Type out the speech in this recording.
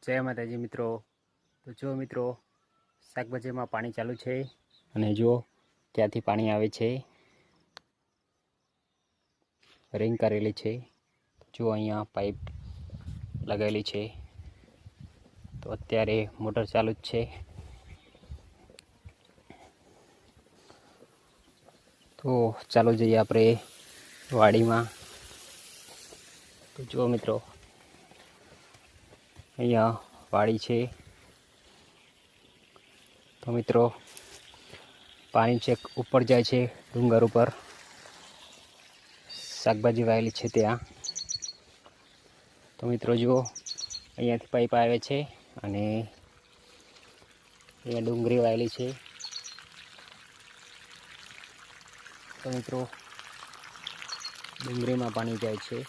જય માતાજી મિત્રો। તો જો મિત્રો, શાકભાજીમાં પાણી ચાલુ છે અને જો ત્યાંથી પાણી આવે છે, રિંગ કરેલી છે। જો અહીંયા પાઇપ લગાવેલી છે, તો અત્યારે મોટર ચાલુ જ છે। તો ચાલો જઈએ આપણે વાડીમાં। તો જો મિત્રો, અહીંયા વાડી છે। તો મિત્રો, પાણી છેક ઉપર જાય છે, ડુંગર ઉપર શાકભાજી વાવેલી છે ત્યાં। તો મિત્રો જુઓ, અહીંયાથી પાઇપ આવે છે અને અહીંયા ડુંગળી વાવેલી છે। તો મિત્રો, ડુંગળીમાં પાણી જાય છે।